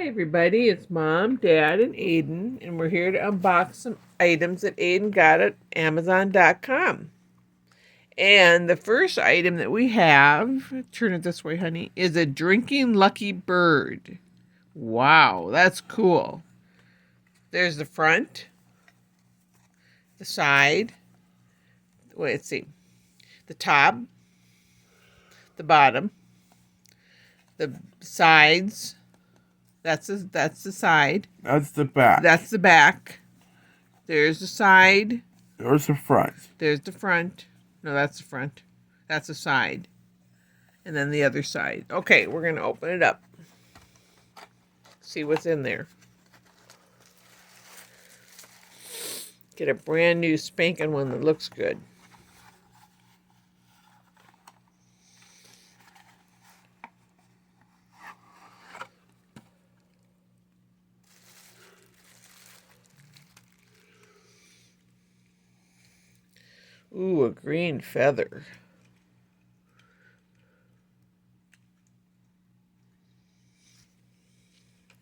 Hi everybody, it's Mom, Dad, and Aiden, and we're here to unbox some items that Aiden got at Amazon.com. And the first item that we have, turn it this way, honey, is a drinking lucky bird. Wow, that's cool. There's the front, the side, wait, let's see, the top, the bottom, the sides. That's the side. That's the back. That's the back. There's the side. There's the front. There's the front. No, that's the front. That's the side. And then the other side. Okay, we're going to open it up. See what's in there. Get a brand new spanking one that looks good. Ooh, a green feather.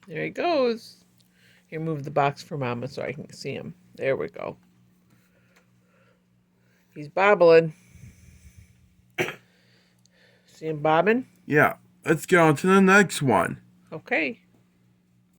There he goes. Here, move the box for Mama so I can see him. There we go. He's bobbling. See him bobbing? Yeah. Let's get on to the next one. Okay.